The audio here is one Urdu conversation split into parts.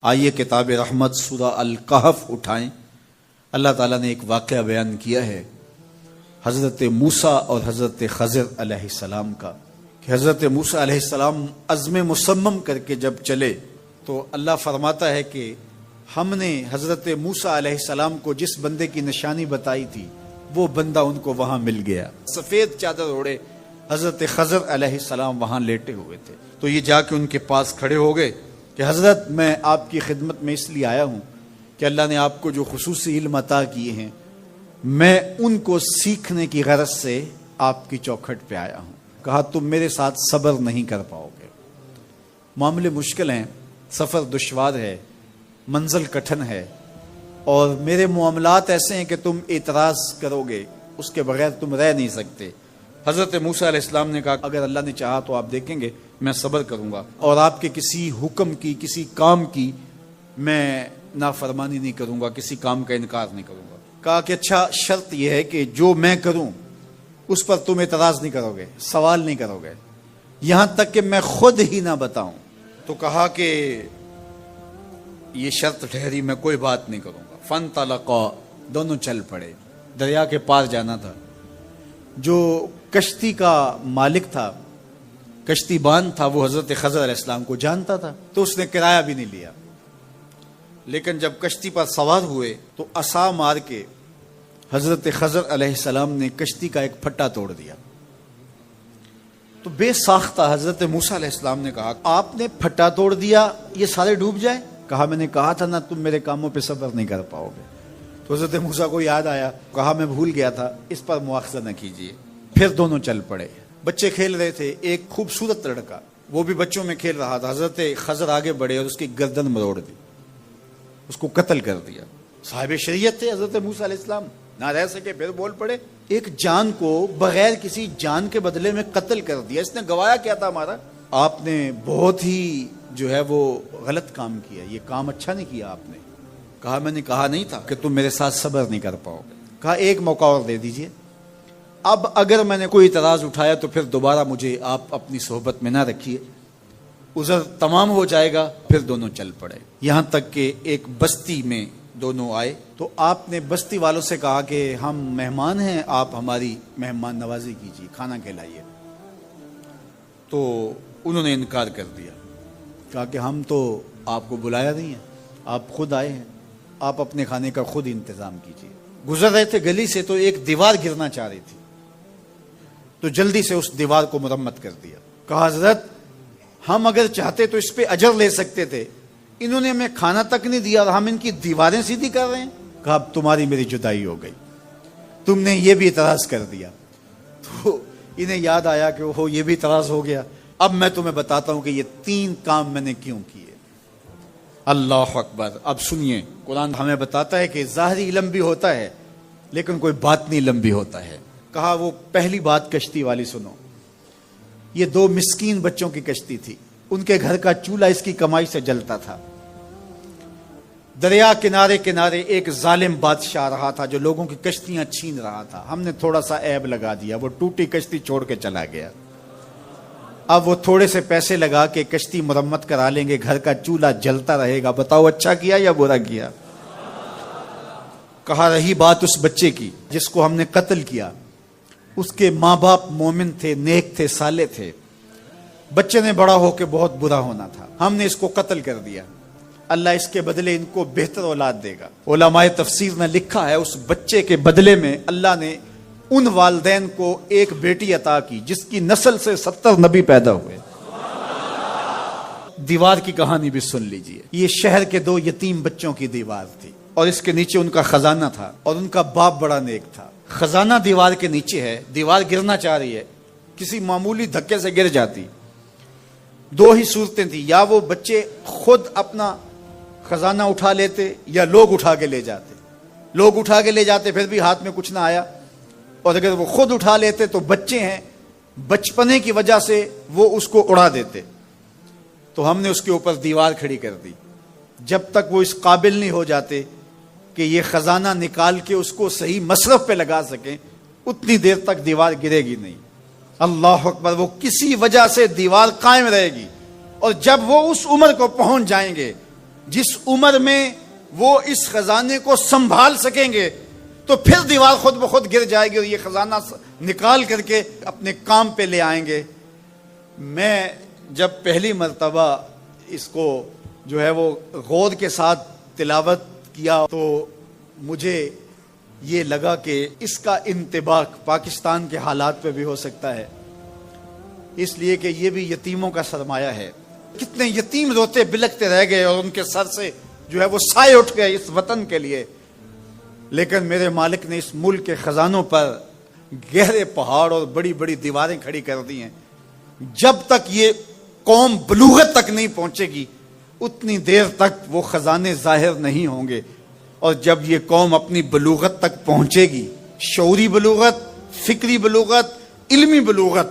آئیے کتاب رحمت سورہ الکہف اٹھائیں۔ اللہ تعالیٰ نے ایک واقعہ بیان کیا ہے حضرت موسیٰ اور حضرت خضر علیہ السلام کا، کہ حضرت موسیٰ علیہ السلام عزم مصمم کر کے جب چلے تو اللہ فرماتا ہے کہ ہم نے حضرت موسیٰ علیہ السلام کو جس بندے کی نشانی بتائی تھی وہ بندہ ان کو وہاں مل گیا۔ سفید چادر اوڑے حضرت خضر علیہ السلام وہاں لیٹے ہوئے تھے، تو یہ جا کے ان کے پاس کھڑے ہو گئے کہ حضرت میں آپ کی خدمت میں اس لیے آیا ہوں کہ اللہ نے آپ کو جو خصوصی علم عطا کیے ہیں میں ان کو سیکھنے کی غرض سے آپ کی چوکھٹ پہ آیا ہوں۔ کہا تم میرے ساتھ صبر نہیں کر پاؤ گے، معاملے مشکل ہیں، سفر دشوار ہے، منزل کٹھن ہے، اور میرے معاملات ایسے ہیں کہ تم اعتراض کرو گے اس کے بغیر تم رہ نہیں سکتے۔ حضرت موسیٰ علیہ السلام نے کہا اگر اللہ نے چاہا تو آپ دیکھیں گے میں صبر کروں گا اور آپ کے کسی حکم کی کسی کام کی میں نافرمانی نہیں کروں گا، کسی کام کا انکار نہیں کروں گا۔ کہا کہ اچھا شرط یہ ہے کہ جو میں کروں اس پر تم اعتراض نہیں کرو گے، سوال نہیں کرو گے یہاں تک کہ میں خود ہی نہ بتاؤں۔ تو کہا کہ یہ شرط ٹھہری، میں کوئی بات نہیں کروں گا۔ فانطلقا، دونوں چل پڑے، دریا کے پار جانا تھا۔ جو کشتی کا مالک تھا، کشتی بان تھا، وہ حضرت خضر علیہ السلام کو جانتا تھا تو اس نے کرایہ بھی نہیں لیا، لیکن جب کشتی پر سوار ہوئے تو عصا مار کے حضرت خضر علیہ السلام نے کشتی کا ایک پھٹا توڑ دیا۔ تو بے ساختہ حضرت موسیٰ علیہ السلام نے کہا آپ نے پھٹا توڑ دیا، یہ سارے ڈوب جائیں؟ کہا میں نے کہا تھا نا تم میرے کاموں پہ صبر نہیں کر پاؤ گے۔ تو حضرت موسیٰ کو یاد آیا، کہا میں بھول گیا تھا، اس پر مواخذہ نہ کیجیے۔ پھر دونوں چل پڑے، بچے کھیل رہے تھے، ایک خوبصورت لڑکا وہ بھی بچوں میں کھیل رہا تھا۔ حضرت خضر آگے بڑھے اور اس کی گردن مروڑ دی، اس کو قتل کر دیا۔ صاحب شریعت تھے حضرت موسیٰ علیہ السلام، نہ رہ سکے، پھر بول پڑے ایک جان کو بغیر کسی جان کے بدلے میں قتل کر دیا، اس نے گوایا کیا تھا ہمارا؟ آپ نے بہت ہی جو ہے وہ غلط کام کیا، یہ کام اچھا نہیں کیا آپ نے۔ کہا میں نے کہا نہیں تھا کہ تم میرے ساتھ صبر نہیں کر پاؤ گے۔ کہا ایک موقع اور دے دیجئے، اب اگر میں نے کوئی اعتراض اٹھایا تو پھر دوبارہ مجھے آپ اپنی صحبت میں نہ رکھیے، عذر تمام ہو جائے گا۔ پھر دونوں چل پڑے، یہاں تک کہ ایک بستی میں دونوں آئے تو آپ نے بستی والوں سے کہا کہ ہم مہمان ہیں، آپ ہماری مہمان نوازی کیجیے، کھانا کھلائیے۔ تو انہوں نے انکار کر دیا، کہا کہ ہم تو آپ کو بلایا نہیں ہے، آپ خود آئے ہیں، آپ اپنے کھانے کا خود انتظام کیجیے۔ گزر رہے تھے گلی سے تو ایک دیوار گرنا چاہ رہی تھی، تو جلدی سے اس دیوار کو مرمت کر دیا۔ کہا حضرت ہم اگر چاہتے تو اس پہ اجر لے سکتے تھے، انہوں نے ہمیں کھانا تک نہیں دیا اور ہم ان کی دیواریں سیدھی کر رہے ہیں۔ کہا اب تمہاری میری جدائی ہو گئی، تم نے یہ بھی اعتراض کر دیا۔ تو انہیں یاد آیا کہ وہ یہ بھی اعتراض ہو گیا، اب میں تمہیں بتاتا ہوں کہ یہ 3 کام میں نے کیوں کیے۔ اللہ اکبر۔ اب سنیے، قرآن ہمیں بتاتا ہے کہ ظاہری علم بھی ہوتا ہے لیکن کوئی باطنی علم بھی ہوتا ہے۔ کہا وہ پہلی بات کشتی والی سنو، یہ 2 مسکین بچوں کی کشتی تھی، ان کے گھر کا چولہا اس کی کمائی سے جلتا تھا۔ دریا کنارے کنارے ایک ظالم بادشاہ رہا تھا جو لوگوں کی کشتیاں چھین رہا تھا، ہم نے تھوڑا سا عیب لگا دیا، وہ ٹوٹی کشتی چھوڑ کے چلا گیا۔ اب وہ تھوڑے سے پیسے لگا کے کشتی مرمت کرا لیں گے، گھر کا چولہا جلتا رہے گا، بتاؤ اچھا کیا یا برا کیا؟ کہا رہی بات اس بچے کی جس کو ہم نے قتل کیا، اس کے ماں باپ مومن تھے، نیک تھے، صالح تھے، بچے نے بڑا ہو کے بہت برا ہونا تھا، ہم نے اس کو قتل کر دیا، اللہ اس کے بدلے ان کو بہتر اولاد دے گا۔ علماء تفسیر نے لکھا ہے اس بچے کے بدلے میں اللہ نے ان والدین کو ایک بیٹی عطا کی جس کی نسل سے 70 نبی پیدا ہوئے۔ دیوار کی کہانی بھی سن لیجئے، یہ شہر کے 2 یتیم بچوں کی دیوار تھی اور اس کے نیچے ان کا خزانہ تھا اور ان کا باپ بڑا نیک تھا۔ خزانہ دیوار کے نیچے ہے، دیوار گرنا چاہ رہی ہے، کسی معمولی دھکے سے گر جاتی۔ 2 ہی صورتیں تھیں، یا وہ بچے خود اپنا خزانہ اٹھا لیتے یا لوگ اٹھا کے لے جاتے۔ لوگ اٹھا کے لے جاتے پھر بھی ہاتھ میں کچھ نہ آیا، اور اگر وہ خود اٹھا لیتے تو بچے ہیں، بچپنے کی وجہ سے وہ اس کو اڑا دیتے۔ تو ہم نے اس کے اوپر دیوار کھڑی کر دی، جب تک وہ اس قابل نہیں ہو جاتے کہ یہ خزانہ نکال کے اس کو صحیح مصرف پہ لگا سکیں، اتنی دیر تک دیوار گرے گی نہیں۔ اللہ اکبر۔ وہ کسی وجہ سے دیوار قائم رہے گی، اور جب وہ اس عمر کو پہنچ جائیں گے جس عمر میں وہ اس خزانے کو سنبھال سکیں گے تو پھر دیوار خود بخود گر جائے گی اور یہ خزانہ نکال کر کے اپنے کام پہ لے آئیں گے۔ میں جب پہلی مرتبہ اس کو جو ہے وہ غور کے ساتھ تلاوت کیا تو مجھے یہ لگا کہ اس کا انطباق پاکستان کے حالات پہ بھی ہو سکتا ہے، اس لیے کہ یہ بھی یتیموں کا سرمایہ ہے۔ کتنے یتیم روتے بلکتے رہ گئے اور ان کے سر سے جو ہے وہ سائے اٹھ گئے اس وطن کے لیے، لیکن میرے مالک نے اس ملک کے خزانوں پر گہرے پہاڑ اور بڑی بڑی دیواریں کھڑی کر دی ہیں۔ جب تک یہ قوم بلوغت تک نہیں پہنچے گی اتنی دیر تک وہ خزانے ظاہر نہیں ہوں گے، اور جب یہ قوم اپنی بلوغت تک پہنچے گی، شعوری بلوغت، فکری بلوغت، علمی بلوغت،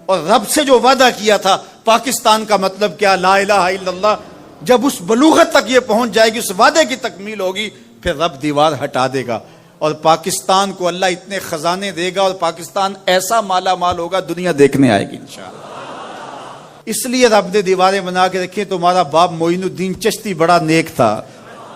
اور رب سے جو وعدہ کیا تھا پاکستان کا مطلب کیا، لا الہ الا اللہ، جب اس بلوغت تک یہ پہنچ جائے گی، اس وعدے کی تکمیل ہوگی، پھر رب دیوار ہٹا دے گا اور پاکستان کو اللہ اتنے خزانے دے گا اور پاکستان ایسا مالا مال ہوگا دنیا دیکھنے آئے گی انشاءاللہ۔ اس لیے رب نے دیواریں بنا کے رکھی۔ تمہارا باپ معین الدین چشتی بڑا نیک تھا،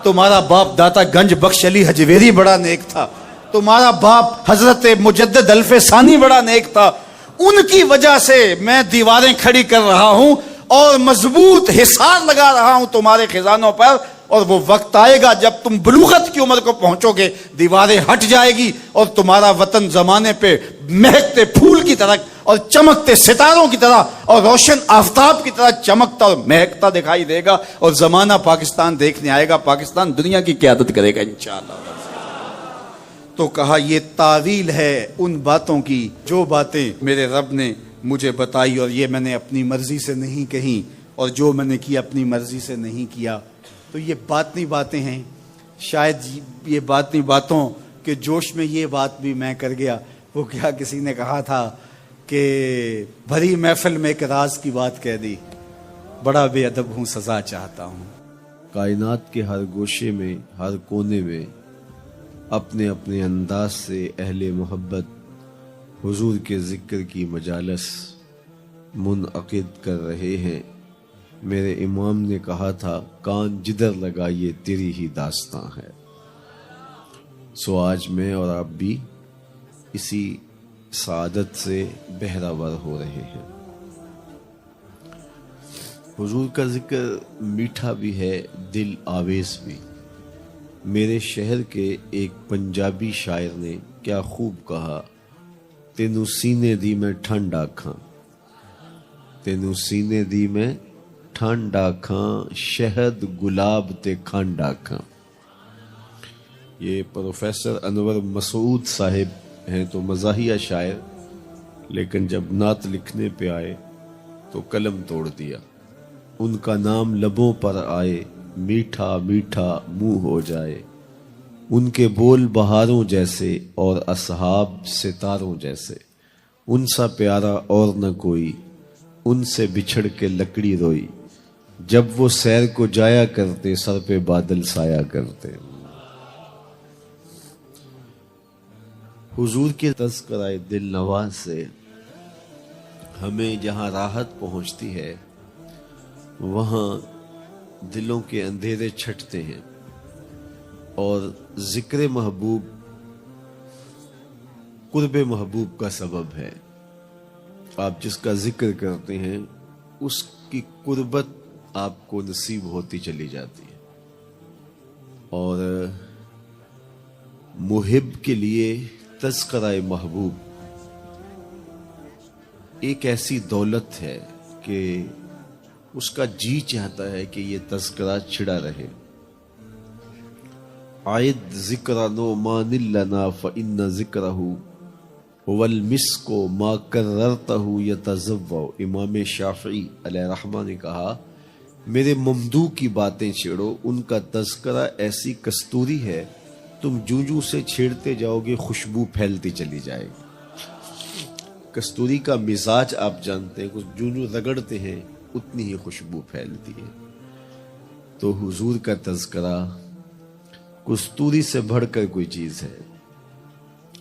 تمہارا باپ داتا گنج بخش علی حجویری بڑا نیک تھا، تمہارا باپ حضرت مجدد الف ثانی بڑا نیک تھا، ان کی وجہ سے میں دیواریں کھڑی کر رہا ہوں اور مضبوط حصار لگا رہا ہوں تمہارے خزانوں پر، اور وہ وقت آئے گا جب تم بلوغت کی عمر کو پہنچو گے دیواریں ہٹ جائے گی اور تمہارا وطن زمانے پہ مہکتے پھول کی طرح اور چمکتے ستاروں کی طرح اور روشن آفتاب کی طرح چمکتا اور مہکتا دکھائی دے گا، اور زمانہ پاکستان دیکھنے آئے گا، پاکستان دنیا کی قیادت کرے گا انشاءاللہ۔ تو کہا یہ تعویل ہے ان باتوں کی جو باتیں میرے رب نے مجھے بتائی، اور یہ میں نے اپنی مرضی سے نہیں کہی، اور جو میں نے کیا اپنی مرضی سے نہیں کیا۔ تو یہ باطنی باتیں ہیں، شاید یہ باطنی باتوں کے جوش میں یہ بات بھی میں کر گیا۔ وہ کیا کسی نے کہا تھا کہ بھری محفل میں ایک راز کی بات کہہ دی، بڑا بے ادب ہوں سزا چاہتا ہوں۔ کائنات کے ہر گوشے میں، ہر کونے میں اپنے اپنے انداز سے اہل محبت حضور کے ذکر کی مجالس منعقد کر رہے ہیں۔ میرے امام نے کہا تھا کان جدھر لگا یہ تیری ہی داستاں ہے۔ سو آج میں اور آپ بھی اسی سعادت سے بہرہ ور ہو رہے ہیں۔ حضور کا ذکر میٹھا بھی ہے، دل آویز بھی۔ میرے شہر کے ایک پنجابی شاعر نے کیا خوب کہا، تینوں سینے دی میں ٹھنڈ آکھاں، تینوں سینے دی میں ٹھنڈ آکھاں، شہد گلاب تے کھنڈ آکھاں۔ یہ پروفیسر انور مسعود صاحب ہیں تو مزاحیہ شاعر، لیکن جب نعت لکھنے پہ آئے تو قلم توڑ دیا۔ ان کا نام لبوں پر آئے، میٹھا میٹھا منہ ہو جائے، ان کے بول بہاروں جیسے اور اصحاب ستاروں جیسے، ان سا پیارا اور نہ کوئی، ان سے بچھڑ کے لکڑی روئی، جب وہ سیر کو جایا کرتے سر پہ بادل سایا کرتے۔ حضور کے تذکرہ دل نواز سے ہمیں جہاں راحت پہنچتی ہے وہاں دلوں کے اندھیرے چھٹتے ہیں، اور ذکر محبوب قرب محبوب کا سبب ہے۔ آپ جس کا ذکر کرتے ہیں اس کی قربت آپ کو نصیب ہوتی چلی جاتی ہے، اور محب کے لیے تذکرہ محبوب ایک ایسی دولت ہے کہ اس کا جی چاہتا ہے کہ یہ تذکرہ چھڑا رہے۔ عائد ذکر نعمان لنا فإن ذکرہ هو المسک ما کررتہ یتضوع۔ امام شافعی علیہ رحمہ نے کہا میرے ممدوح کی باتیں چھیڑو، ان کا تذکرہ ایسی کستوری ہے تم جوں جوں سے چھیڑتے جاؤ گے خوشبو پھیلتی چلی جائے گی۔ کستوری کا مزاج آپ جانتے ہیں، کچھ جوں جوں رگڑتے ہیں اتنی ہی خوشبو پھیلتی ہے۔ تو حضور کا تذکرہ کستوری سے بڑھ کر کوئی چیز ہے،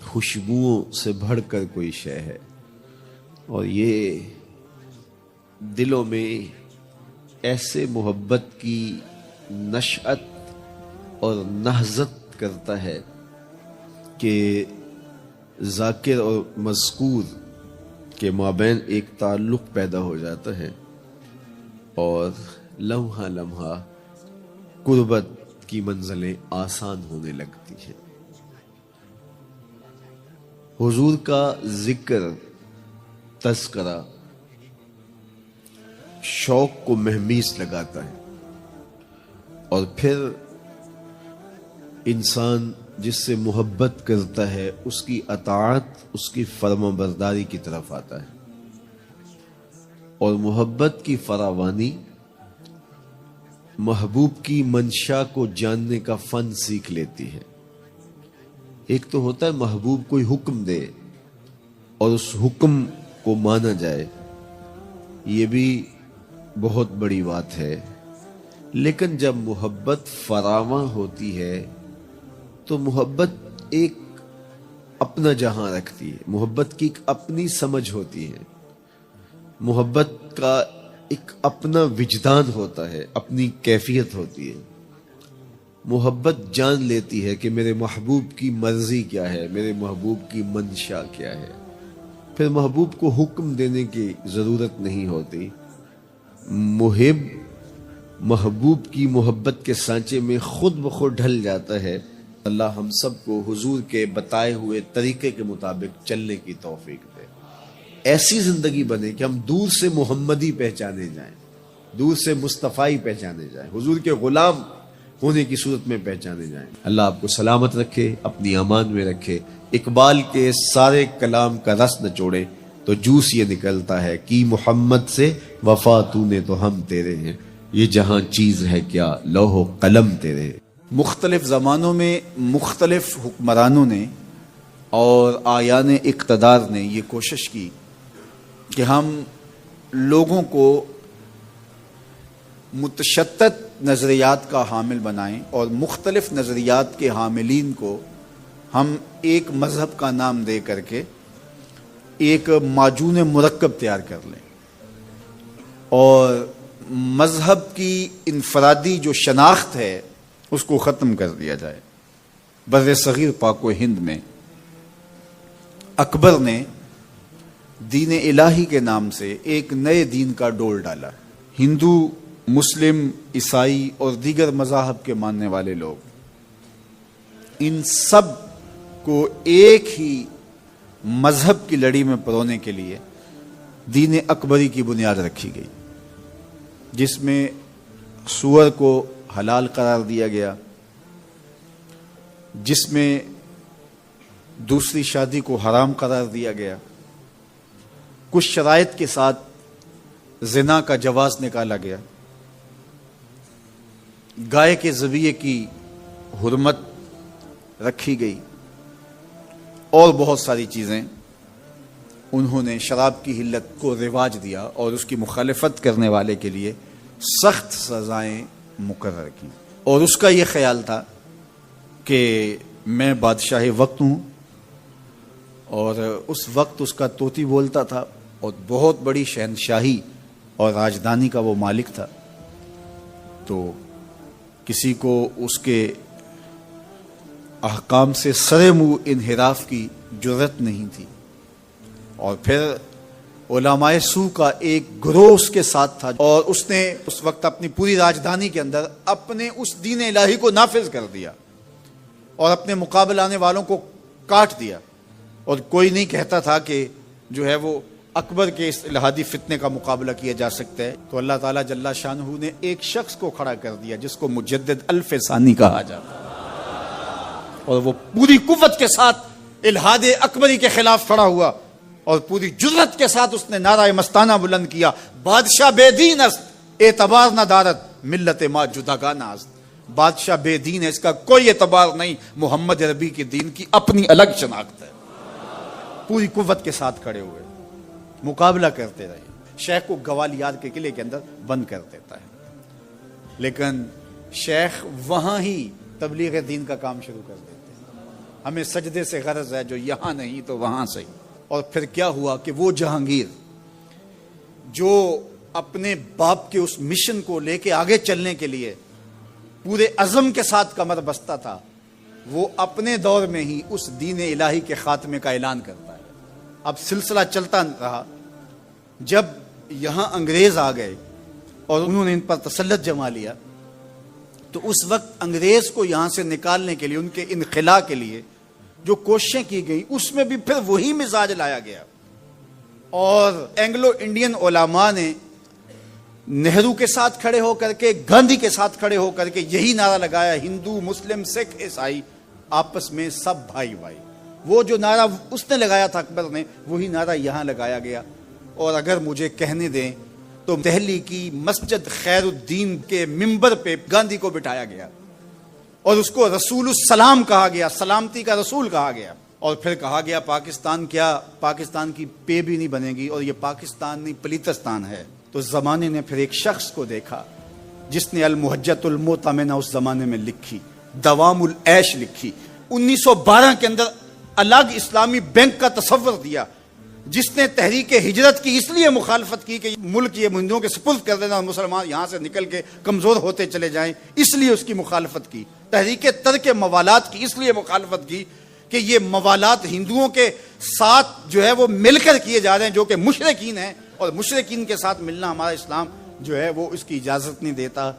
خوشبوؤں سے بڑھ کر کوئی شے ہے، اور یہ دلوں میں ایسے محبت کی نشأت اور نہضت کرتا ہے کہ ذاکر اور مذکور کے مابین ایک تعلق پیدا ہو جاتا ہے اور لمحہ لمحہ قربت کی منزلیں آسان ہونے لگتی ہیں۔ حضور کا ذکر، تذکرہ شوق کو مہمیز لگاتا ہے اور پھر انسان جس سے محبت کرتا ہے اس کی اطاعت، اس کی فرما برداری کی طرف آتا ہے، اور محبت کی فراوانی محبوب کی منشا کو جاننے کا فن سیکھ لیتی ہے۔ ایک تو ہوتا ہے محبوب کوئی حکم دے اور اس حکم کو مانا جائے، یہ بھی بہت بڑی بات ہے، لیکن جب محبت فراواں ہوتی ہے تو محبت ایک اپنا جہاں رکھتی ہے، محبت کی ایک اپنی سمجھ ہوتی ہے، محبت کا ایک اپنا وجدان ہوتا ہے، اپنی کیفیت ہوتی ہے۔ محبت جان لیتی ہے کہ میرے محبوب کی مرضی کیا ہے، میرے محبوب کی منشا کیا ہے، پھر محبوب کو حکم دینے کی ضرورت نہیں ہوتی۔ محب محبوب کی محبت کے سانچے میں خود بخود ڈھل جاتا ہے۔ اللہ ہم سب کو حضور کے بتائے ہوئے طریقے کے مطابق چلنے کی توفیق دے، ایسی زندگی بنے کہ ہم دور سے محمدی پہچانے جائیں، دور سے مصطفی پہچانے جائیں، حضور کے غلام ہونے کی صورت میں پہچانے جائیں۔ اللہ آپ کو سلامت رکھے، اپنی امان میں رکھے، اقبال کے سارے کلام کا رس نچوڑے تو جوس یہ نکلتا ہے کہ محمد سے وفا تو نے تو ہم تیرے ہیں، یہ جہاں چیز ہے کیا لوح و قلم تیرے۔ مختلف زمانوں میں مختلف حکمرانوں نے اور آیان اقتدار نے یہ کوشش کی کہ ہم لوگوں کو متشدد نظریات کا حامل بنائیں اور مختلف نظریات کے حاملین کو ہم ایک مذہب کا نام دے کر کے ایک معجون مرکب تیار کر لیں اور مذہب کی انفرادی جو شناخت ہے اس کو ختم کر دیا جائے۔ بر صغیر پاک و ہند میں اکبر نے دین الہی کے نام سے ایک نئے دین کا ڈول ڈالا۔ ہندو، مسلم، عیسائی اور دیگر مذاہب کے ماننے والے لوگ، ان سب کو ایک ہی مذہب کی لڑی میں پرونے کے لیے دین اکبری کی بنیاد رکھی گئی، جس میں سور کو حلال قرار دیا گیا، جس میں دوسری شادی کو حرام قرار دیا گیا، کچھ شرائط کے ساتھ زنا کا جواز نکالا گیا، گائے کے ذبیحے کی حرمت رکھی گئی اور بہت ساری چیزیں انہوں نے شراب کی حلت کو رواج دیا اور اس کی مخالفت کرنے والے کے لیے سخت سزائیں مقرر کی۔ اور اس کا یہ خیال تھا کہ میں بادشاہ وقت ہوں، اور اس وقت اس کا طوطی بولتا تھا اور بہت بڑی شہنشاہی اور راجدھانی کا وہ مالک تھا، تو کسی کو اس کے احکام سے سرے منہ انحراف کی جرت نہیں تھی۔ اور پھر علماء سو کا ایک گروہ اس کے ساتھ تھا اور اس نے اس وقت اپنی پوری راجدھانی کے اندر اپنے اس دین الہی کو نافذ کر دیا اور اپنے مقابل آنے والوں کو کاٹ دیا، اور کوئی نہیں کہتا تھا کہ جو ہے وہ اکبر کے اس الہادی فتنے کا مقابلہ کیا جا سکتا ہے۔ تو اللہ تعالیٰ جل شانہ نے ایک شخص کو کھڑا کر دیا جس کو مجدد الف ثانی کہا جاتا، اور وہ پوری قوت کے ساتھ الہاد اکبری کے خلاف کھڑا ہوا اور پوری جرت کے ساتھ اس نے نعرہ مستانہ بلند کیا، بادشاہ بے دین است اعتبار نہ دارت ملت ما جداگانہ است۔ بادشاہ بے دین ہے، اس کا کوئی اعتبار نہیں، محمد عربی کے دین کی اپنی الگ شناخت ہے۔ پوری قوت کے ساتھ کھڑے ہوئے، مقابلہ کرتے رہے، شیخ کو گوالیار کے قلعے کے اندر بند کر دیتا ہے، لیکن شیخ وہاں ہی تبلیغ دین کا کام شروع کر دیتے ہیں۔ ہمیں سجدے سے غرض ہے، جو یہاں نہیں تو وہاں سے۔ اور پھر کیا ہوا کہ وہ جہانگیر جو اپنے باپ کے اس مشن کو لے کے آگے چلنے کے لیے پورے عزم کے ساتھ کمر بستہ تھا، وہ اپنے دور میں ہی اس دین الہی کے خاتمے کا اعلان کرتا ہے۔ اب سلسلہ چلتا رہا، جب یہاں انگریز آ گئے اور انہوں نے ان پر تسلط جما لیا، تو اس وقت انگریز کو یہاں سے نکالنے کے لیے، ان کے انخلا کے لیے جو کوششیں کی گئیں، اس میں بھی پھر وہی مزاج لایا گیا، اور اینگلو انڈین علماء نے نہرو کے ساتھ کھڑے ہو کر کے، گاندھی کے ساتھ کھڑے ہو کر کے یہی نعرہ لگایا، ہندو مسلم سکھ عیسائی آپس میں سب بھائی بھائی۔ وہ جو نعرہ اس نے لگایا تھا اکبر نے، وہی نعرہ یہاں لگایا گیا۔ اور اگر مجھے کہنے دیں تو دہلی کی مسجد خیر الدین کے ممبر پہ گاندھی کو بٹھایا گیا اور اس کو رسول السلام کہا گیا، سلامتی کا رسول کہا گیا، اور پھر کہا گیا پاکستان کیا، پاکستان کی پے بھی نہیں بنے گی، اور یہ پاکستان نہیں پلیتستان ہے۔ تو زمانے نے پھر ایک شخص کو دیکھا جس نے المحجت المؤتمنہ اس زمانے میں لکھی، دوام العیش لکھی، 1912 کے اندر الگ اسلامی بینک کا تصور دیا، جس نے تحریک ہجرت کی اس لیے مخالفت کی کہ ملک یہ ہندوؤں کے سپرد کر دینا اور مسلمان یہاں سے نکل کے کمزور ہوتے چلے جائیں، اس لیے اس کی مخالفت کی۔ تحریک ترک موالات کی اس لیے مخالفت کی کہ یہ موالات ہندوؤں کے ساتھ جو ہے وہ مل کر کیے جا رہے ہیں، جو کہ مشرکین ہیں، اور مشرکین کے ساتھ ملنا ہمارا اسلام جو ہے وہ اس کی اجازت نہیں دیتا۔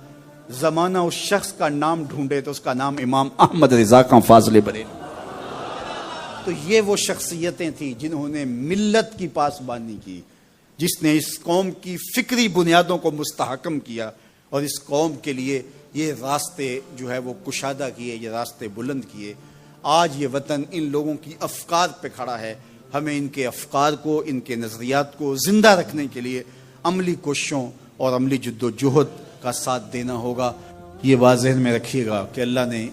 زمانہ اس شخص کا نام ڈھونڈے تو اس کا نام امام احمد رضا خان فاضل بریلوی۔ تو یہ وہ شخصیتیں تھیں جنہوں نے ملت کی پاسبانی کی، جس نے اس قوم کی فکری بنیادوں کو مستحکم کیا اور اس قوم کے لیے یہ راستے جو ہے وہ کشادہ کیے، یہ راستے بلند کیے۔ آج یہ وطن ان لوگوں کی افکار پہ کھڑا ہے، ہمیں ان کے افکار کو، ان کے نظریات کو زندہ رکھنے کے لیے عملی کوششوں اور عملی جد و جہد کا ساتھ دینا ہوگا۔ یہ بات ذہن میں رکھیے گا کہ اللہ نے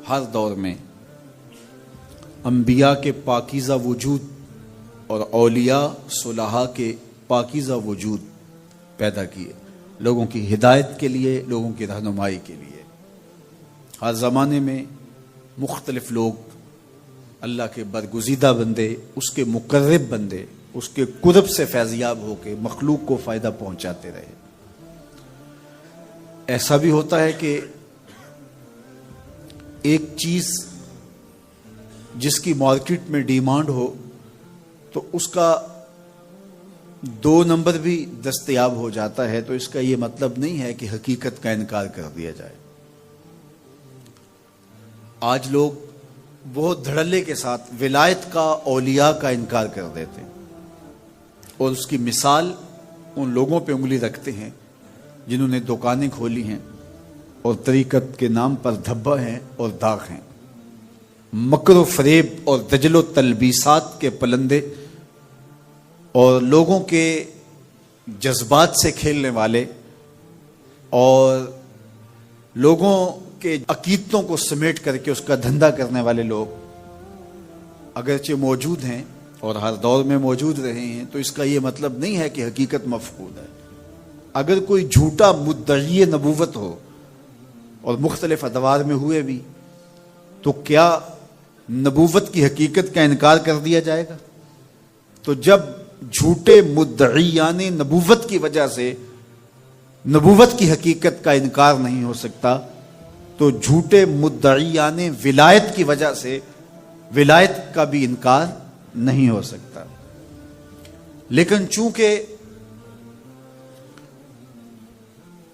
ہر دور میں انبیاء کے پاکیزہ وجود اور اولیاء صلحاء کے پاکیزہ وجود پیدا کیے، لوگوں کی ہدایت کے لیے، لوگوں کی رہنمائی کے لیے۔ ہر زمانے میں مختلف لوگ اللہ کے برگزیدہ بندے، اس کے مقرب بندے، اس کے قرب سے فیضیاب ہو کے مخلوق کو فائدہ پہنچاتے رہے۔ ایسا بھی ہوتا ہے کہ ایک چیز جس کی مارکیٹ میں ڈیمانڈ ہو تو اس کا 2 نمبر بھی دستیاب ہو جاتا ہے، تو اس کا یہ مطلب نہیں ہے کہ حقیقت کا انکار کر دیا جائے۔ آج لوگ بہت دھڑلے کے ساتھ ولایت کا، اولیاء کا انکار کر دیتے ہیں، اور اس کی مثال ان لوگوں پہ انگلی رکھتے ہیں جنہوں نے دکانیں کھولی ہیں اور طریقت کے نام پر دھبا ہیں اور داغ ہیں، مکر و فریب اور دجل و تلبیسات کے پلندے اور لوگوں کے جذبات سے کھیلنے والے اور لوگوں کے عقیدتوں کو سمیٹ کر کے اس کا دھندا کرنے والے لوگ اگرچہ موجود ہیں اور ہر دور میں موجود رہے ہیں، تو اس کا یہ مطلب نہیں ہے کہ حقیقت مفقود ہے۔ اگر کوئی جھوٹا مدعی نبوت ہو اور مختلف ادوار میں ہوئے بھی، تو کیا نبوت کی حقیقت کا انکار کر دیا جائے گا؟ تو جب جھوٹے مدعیان نبوت کی وجہ سے نبوت کی حقیقت کا انکار نہیں ہو سکتا، تو جھوٹے مدعیان ولایت کی وجہ سے ولایت کا بھی انکار نہیں ہو سکتا۔ لیکن چونکہ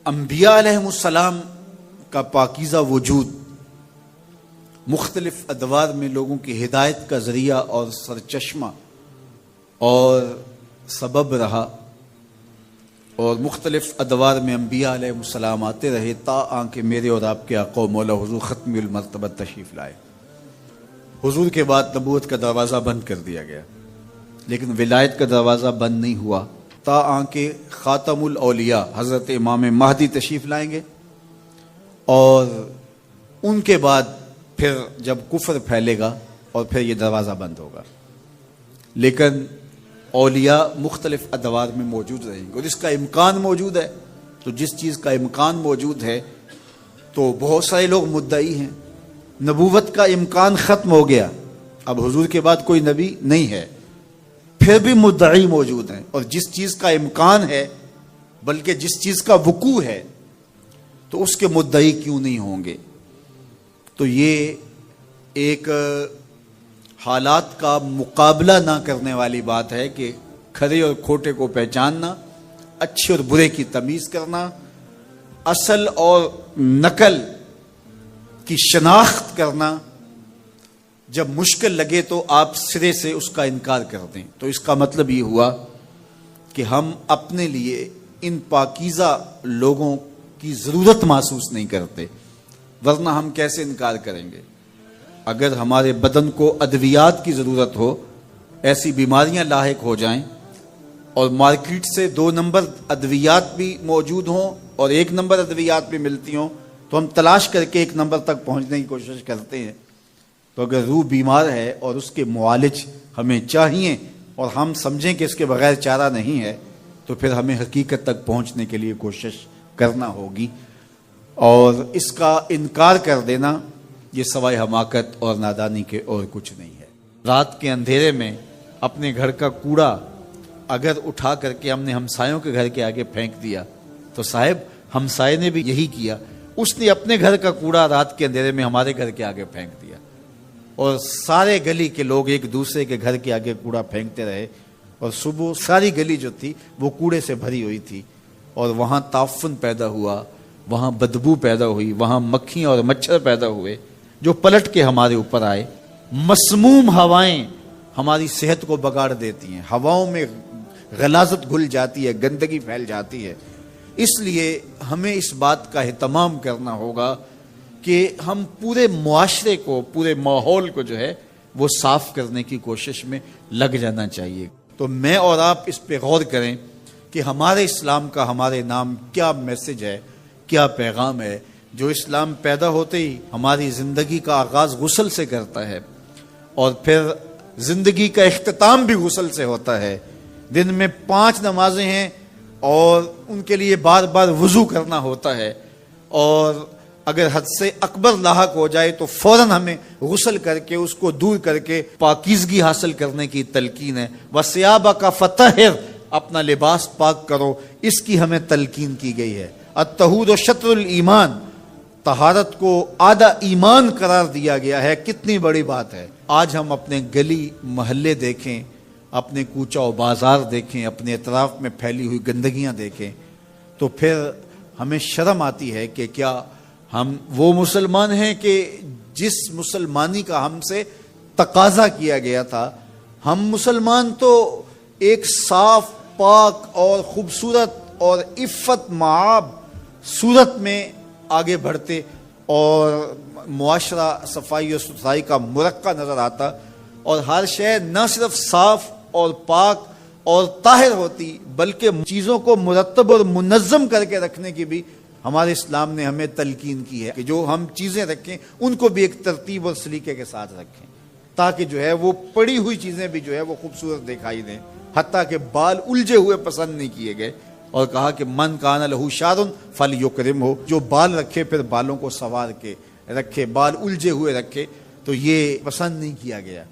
انبیاء علیہ السلام کا پاکیزہ وجود مختلف ادوار میں لوگوں کی ہدایت کا ذریعہ اور سرچشمہ اور سبب رہا، اور مختلف ادوار میں انبیاء علیہ السلام آتے رہے تا آنکہ میرے اور آپ کے آقا و مولا حضور ختم المرتبہ تشریف لائے۔ حضور کے بعد نبوت کا دروازہ بند کر دیا گیا، لیکن ولایت کا دروازہ بند نہیں ہوا تا آنکہ خاتم الاولیاء حضرت امام مہدی تشریف لائیں گے، اور ان کے بعد پھر جب کفر پھیلے گا اور پھر یہ دروازہ بند ہوگا۔ لیکن اولیاء مختلف ادوار میں موجود رہیں گے، اور اس کا امکان موجود ہے۔ تو جس چیز کا امکان موجود ہے تو بہت سارے لوگ مدعی ہیں۔ نبوت کا امکان ختم ہو گیا، اب حضور کے بعد کوئی نبی نہیں ہے، پھر بھی مدعی موجود ہیں۔ اور جس چیز کا امکان ہے، بلکہ جس چیز کا وقوع ہے، تو اس کے مدعی کیوں نہیں ہوں گے؟ تو یہ ایک حالات کا مقابلہ نہ کرنے والی بات ہے کہ کھرے اور کھوٹے کو پہچاننا، اچھے اور برے کی تمیز کرنا، اصل اور نقل کی شناخت کرنا جب مشکل لگے تو آپ سرے سے اس کا انکار کر دیں۔ تو اس کا مطلب یہ ہوا کہ ہم اپنے لیے ان پاکیزہ لوگوں کی ضرورت محسوس نہیں کرتے، ورنہ ہم کیسے انکار کریں گے؟ اگر ہمارے بدن کو ادویات کی ضرورت ہو، ایسی بیماریاں لاحق ہو جائیں اور مارکیٹ سے 2 نمبر ادویات بھی موجود ہوں اور 1 نمبر ادویات بھی ملتی ہوں، تو ہم تلاش کر کے 1 نمبر تک پہنچنے کی کوشش کرتے ہیں۔ تو اگر روح بیمار ہے اور اس کے معالج ہمیں چاہیے اور ہم سمجھیں کہ اس کے بغیر چارہ نہیں ہے، تو پھر ہمیں حقیقت تک پہنچنے کے لیے کوشش کرنا ہوگی، اور اس کا انکار کر دینا یہ سوائے حماقت اور نادانی کے اور کچھ نہیں ہے۔ رات کے اندھیرے میں اپنے گھر کا کوڑا اگر اٹھا کر کے ہم نے ہمسایوں کے گھر کے آگے پھینک دیا تو صاحب ہمسائے نے بھی یہی کیا، اس نے اپنے گھر کا کوڑا رات کے اندھیرے میں ہمارے گھر کے آگے پھینک دیا، اور سارے گلی کے لوگ ایک دوسرے کے گھر کے آگے کوڑا پھینکتے رہے، اور صبح ساری گلی جو تھی وہ کوڑے سے بھری ہوئی تھی، اور وہاں تعفن پیدا ہوا، وہاں بدبو پیدا ہوئی، وہاں مکھیاں اور مچھر پیدا ہوئے جو پلٹ کے ہمارے اوپر آئے۔ مسموم ہوائیں ہماری صحت کو بگاڑ دیتی ہیں، ہواؤں میں غلاظت گھل جاتی ہے، گندگی پھیل جاتی ہے۔ اس لیے ہمیں اس بات کا اہتمام کرنا ہوگا کہ ہم پورے معاشرے کو، پورے ماحول کو جو ہے وہ صاف کرنے کی کوشش میں لگ جانا چاہیے۔ تو میں اور آپ اس پہ غور کریں کہ ہمارے اسلام کا ہمارے نام کیا میسج ہے، کیا پیغام ہے۔ جو اسلام پیدا ہوتے ہی ہماری زندگی کا آغاز غسل سے کرتا ہے، اور پھر زندگی کا اختتام بھی غسل سے ہوتا ہے۔ دن میں 5 نمازیں ہیں اور ان کے لیے بار بار وضو کرنا ہوتا ہے، اور اگر حد سے اکبر لاحق ہو جائے تو فوراً ہمیں غسل کر کے اس کو دور کر کے پاکیزگی حاصل کرنے کی تلقین ہے۔ وَثِيَابَكَ فَطَهِّرْ، اپنا لباس پاک کرو، اس کی ہمیں تلقین کی گئی ہے۔ الطہور شطر الایمان، طہارت کو آدھا ایمان قرار دیا گیا ہے۔ کتنی بڑی بات ہے۔ آج ہم اپنے گلی محلے دیکھیں، اپنے کوچہ و بازار دیکھیں، اپنے اطراف میں پھیلی ہوئی گندگیاں دیکھیں، تو پھر ہمیں شرم آتی ہے کہ کیا ہم وہ مسلمان ہیں کہ جس مسلمانی کا ہم سے تقاضا کیا گیا تھا؟ ہم مسلمان تو ایک صاف، پاک اور خوبصورت اور عفت معاب صورت میں آگے بڑھتے، اور معاشرہ صفائی و ستھرائی کا مرقع نظر آتا، اور ہر شے نہ صرف صاف اور پاک اور طاہر ہوتی بلکہ چیزوں کو مرتب اور منظم کر کے رکھنے کی بھی ہمارے اسلام نے ہمیں تلقین کی ہے کہ جو ہم چیزیں رکھیں ان کو بھی ایک ترتیب اور سلیقے کے ساتھ رکھیں، تاکہ جو ہے وہ پڑی ہوئی چیزیں بھی جو ہے وہ خوبصورت دکھائی دیں۔ حتیٰ کہ بال الجھے ہوئے پسند نہیں کیے گئے، اور کہا کہ من کان لہ شعر فلیکرمہ، جو بال رکھے پھر بالوں کو سنوار کے رکھے، بال الجھے ہوئے رکھے، تو یہ پسند نہیں کیا گیا۔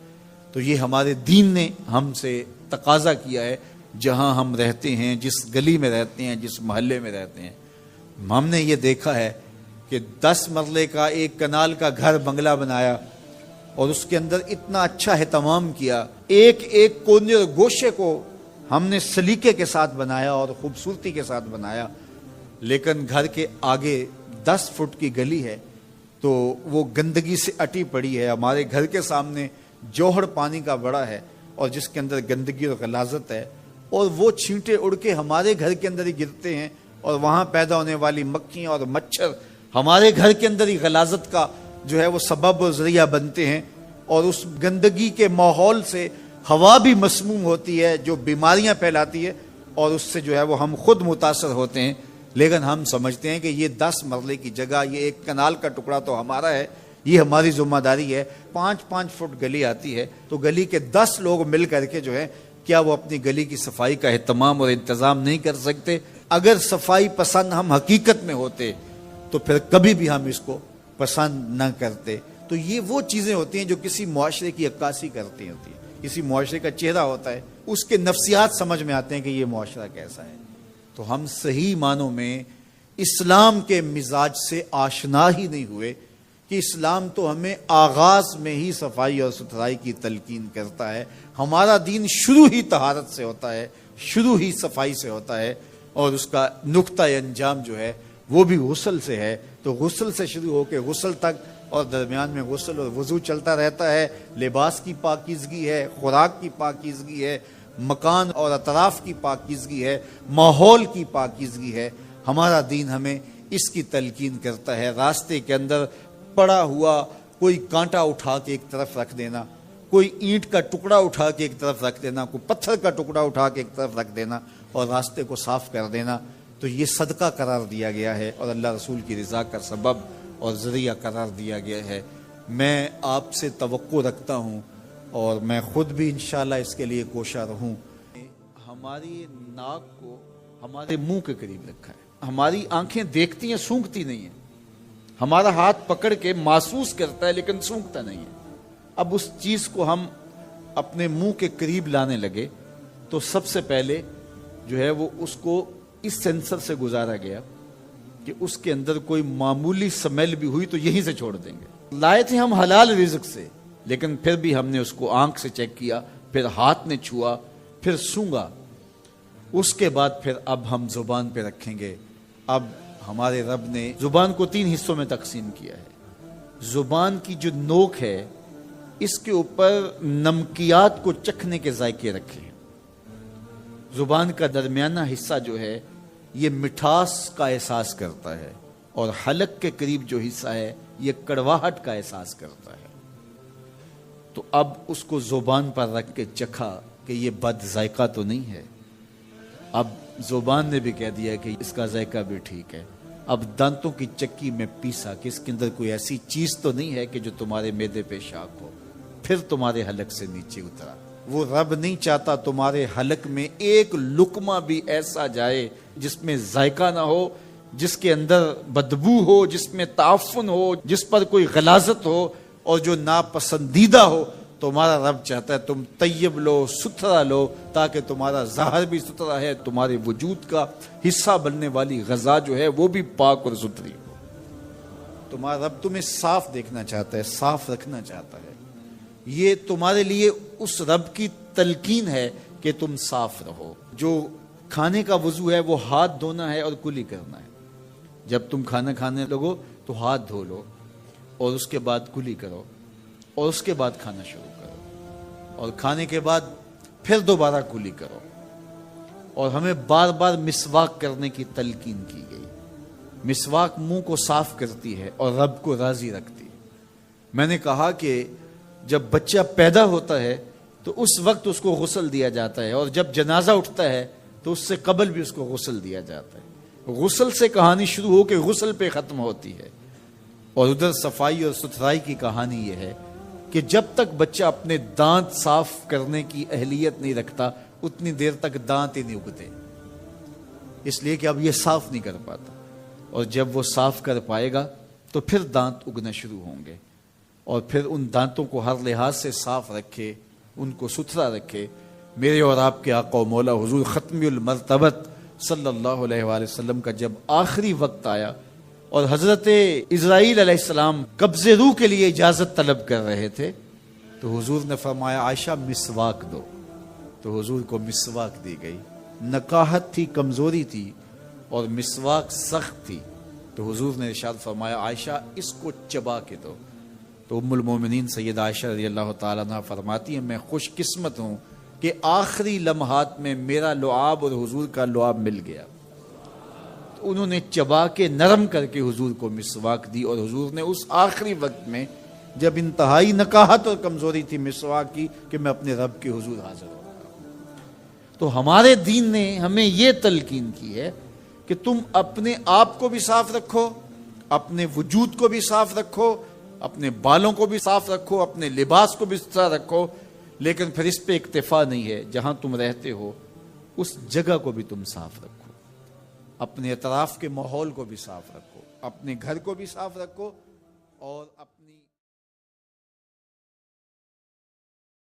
تو یہ ہمارے دین نے ہم سے تقاضا کیا ہے، جہاں ہم رہتے ہیں، جس گلی میں رہتے ہیں، جس محلے میں رہتے ہیں۔ ہم نے یہ دیکھا ہے کہ 10 مرلے کا ایک کنال کا گھر بنگلہ بنایا، اور اس کے اندر اتنا اچھا اہتمام کیا، ایک ایک کونے اور گوشے کو ہم نے سلیقے کے ساتھ بنایا اور خوبصورتی کے ساتھ بنایا، لیکن گھر کے آگے 10 فٹ کی گلی ہے تو وہ گندگی سے اٹی پڑی ہے۔ ہمارے گھر کے سامنے جوہر پانی کا بڑا ہے، اور جس کے اندر گندگی اور غلاظت ہے، اور وہ چھینٹے اڑ کے ہمارے گھر کے اندر ہی گرتے ہیں، اور وہاں پیدا ہونے والی مکھیاں اور مچھر ہمارے گھر کے اندر ہی غلاظت کا جو ہے وہ سبب و ذریعہ بنتے ہیں، اور اس گندگی کے ماحول سے ہوا بھی مسموم ہوتی ہے جو بیماریاں پھیلاتی ہے، اور اس سے جو ہے وہ ہم خود متاثر ہوتے ہیں۔ لیکن ہم سمجھتے ہیں کہ یہ 10 مرلے کی جگہ، یہ ایک کنال کا ٹکڑا تو ہمارا ہے، یہ ہماری ذمہ داری ہے۔ 5-5 فٹ گلی آتی ہے تو گلی کے 10 لوگ مل کر کے جو ہے کیا وہ اپنی گلی کی صفائی کا اہتمام اور انتظام نہیں کر سکتے؟ اگر صفائی پسند ہم حقیقت میں ہوتے تو پھر کبھی بھی ہم اس کو پسند نہ کرتے۔ تو یہ وہ چیزیں ہوتی ہیں جو کسی معاشرے کی عکاسی کرتی ہوتی ہیں، کسی معاشرے کا چہرہ ہوتا ہے، اس کے نفسیات سمجھ میں آتے ہیں کہ یہ معاشرہ کیسا ہے۔ تو ہم صحیح معنوں میں اسلام کے مزاج سے آشنا ہی نہیں ہوئے کہ اسلام تو ہمیں آغاز میں ہی صفائی اور ستھرائی کی تلقین کرتا ہے. ہمارا دین شروع ہی طہارت سے ہوتا ہے, شروع ہی صفائی سے ہوتا ہے, اور اس کا نقطہ انجام جو ہے وہ بھی غسل سے ہے. تو غسل سے شروع ہو کے غسل تک, اور درمیان میں غسل اور وضو چلتا رہتا ہے. لباس کی پاکیزگی ہے, خوراک کی پاکیزگی ہے, مکان اور اطراف کی پاکیزگی ہے, ماحول کی پاکیزگی ہے. ہمارا دین ہمیں اس کی تلقین کرتا ہے. راستے کے اندر پڑا ہوا کوئی کانٹا اٹھا کے ایک طرف رکھ دینا, کوئی اینٹ کا ٹکڑا اٹھا کے ایک طرف رکھ دینا, کوئی پتھر کا ٹکڑا اٹھا کے ایک طرف رکھ دینا اور راستے کو صاف کر دینا, تو یہ صدقہ قرار دیا گیا ہے اور اللہ رسول کی رضا کا سبب اور ذریعہ قرار دیا گیا ہے. میں آپ سے توقع رکھتا ہوں اور میں خود بھی انشاءاللہ اس کے لیے کوشاں رہوں. ہماری ناک کو ہمارے منہ کے قریب رکھا ہے. ہماری آنکھیں دیکھتی ہیں, سونگتی نہیں ہیں. ہمارا ہاتھ پکڑ کے محسوس کرتا ہے لیکن سونگتا نہیں ہے. اب اس چیز کو ہم اپنے منہ کے قریب لانے لگے تو سب سے پہلے جو ہے وہ اس کو اس سینسر سے گزارا گیا کہ اس کے اندر کوئی معمولی سمیل بھی ہوئی تو یہیں سے چھوڑ دیں گے. لائے تھے ہم حلال رزق سے, لیکن پھر بھی ہم نے اس کو آنکھ سے چیک کیا, پھر ہاتھ نے چھوا, پھر سونگا. اس کے بعد پھر اب ہم زبان پہ رکھیں گے. اب ہمارے رب نے زبان کو 3 حصوں میں تقسیم کیا ہے. زبان کی جو نوک ہے اس کے اوپر نمکیات کو چکھنے کے ذائقے رکھے ہیں. زبان کا درمیانہ حصہ جو ہے یہ مٹھاس کا احساس کرتا ہے, اور حلق کے قریب جو حصہ ہے یہ کڑواہٹ کا احساس کرتا ہے. تو اب اس کو زبان پر رکھ کے چکھا کہ یہ بد ذائقہ تو نہیں ہے. اب زبان نے بھی کہہ دیا کہ اس کا ذائقہ بھی ٹھیک ہے. اب دانتوں کی چکی میں پیسا کہ اس کے اندر کوئی ایسی چیز تو نہیں ہے کہ جو تمہارے معدے پہ شاک ہو. پھر تمہارے حلق سے نیچے اترا. وہ رب نہیں چاہتا تمہارے حلق میں ایک لقمہ بھی ایسا جائے جس میں ذائقہ نہ ہو, جس کے اندر بدبو ہو, جس میں تعفن ہو, جس پر کوئی غلاظت ہو اور جو ناپسندیدہ ہو. تمہارا رب چاہتا ہے تم طیب لو, ستھرا لو, تاکہ تمہارا ظاہر بھی ستھرا ہے, تمہارے وجود کا حصہ بننے والی غذا جو ہے وہ بھی پاک اور ستھری ہو. تمہارا رب تمہیں صاف دیکھنا چاہتا ہے, صاف رکھنا چاہتا ہے. یہ تمہارے لیے اس رب کی تلقین ہے کہ تم صاف رہو. جو کھانے کا وضو ہے وہ ہاتھ دھونا ہے اور کلی کرنا ہے. جب تم کھانا کھانے لگو تو ہاتھ دھو لو اور اس کے بعد کلی کرو اور اس کے بعد کھانا شروع کرو, اور کھانے کے بعد پھر دوبارہ کلی کرو. اور ہمیں بار بار مسواک کرنے کی تلقین کی گئی. مسواک منہ کو صاف کرتی ہے اور رب کو راضی رکھتی ہے. میں نے کہا کہ جب بچہ پیدا ہوتا ہے تو اس وقت اس کو غسل دیا جاتا ہے, اور جب جنازہ اٹھتا ہے تو اس سے قبل بھی اس کو غسل دیا جاتا ہے. غسل سے کہانی شروع ہو کے غسل پہ ختم ہوتی ہے. اور ادھر صفائی اور ستھرائی کی کہانی یہ ہے کہ جب تک بچہ اپنے دانت صاف کرنے کی اہلیت نہیں رکھتا اتنی دیر تک دانت ہی نہیں اگتے, اس لیے کہ اب یہ صاف نہیں کر پاتا. اور جب وہ صاف کر پائے گا تو پھر دانت اگنا شروع ہوں گے, اور پھر ان دانتوں کو ہر لحاظ سے صاف رکھے, ان کو ستھرا رکھے. میرے اور آپ کے آقا و مولا حضور ختم المرتبت صلی اللہ علیہ وآلہ وسلم کا جب آخری وقت آیا اور حضرت اسرائیل علیہ السلام قبض روح کے لیے اجازت طلب کر رہے تھے تو حضور نے فرمایا عائشہ مسواک دو. تو حضور کو مسواک دی گئی. نکاحت تھی, کمزوری تھی, اور مسواک سخت تھی, تو حضور نے ارشاد فرمایا عائشہ اس کو چبا کے دو. تو ام المومنین سیدہ عائشہ رضی اللہ تعالیٰ عنہ فرماتی ہیں میں خوش قسمت ہوں کہ آخری لمحات میں میرا لعاب اور حضور کا لعاب مل گیا. تو انہوں نے چبا کے نرم کر کے حضور کو مسواک دی, اور حضور نے اس آخری وقت میں جب انتہائی نکاحت اور کمزوری تھی مسواک کی کہ میں اپنے رب کے حضور حاضر ہوں. تو ہمارے دین نے ہمیں یہ تلقین کی ہے کہ تم اپنے آپ کو بھی صاف رکھو, اپنے وجود کو بھی صاف رکھو, اپنے بالوں کو بھی صاف رکھو, اپنے لباس کو بھی ستھرا رکھو. لیکن پھر اس پہ اکتفا نہیں ہے, جہاں تم رہتے ہو اس جگہ کو بھی تم صاف رکھو, اپنے اطراف کے ماحول کو بھی صاف رکھو, اپنے گھر کو بھی صاف رکھو, اور اپنی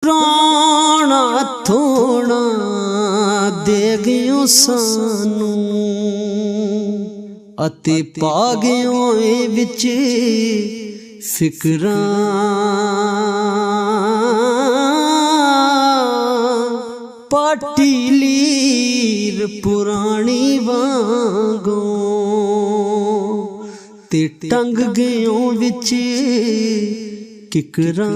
رانا تھوڑا دے گیو سانو ਅਤੇ ਪਾ ਗਿਓ ਏ ਵਿੱਚ ਫਿਕਰਾਂ ਪਾਟੀ ਲੀਰ ਪੁਰਾਣੀ ਵਾਂਗੋਂ ਤੇ ਟੰਗ ਗਿਓ ਵਿੱਚ ਕਿਕਰਾਂ।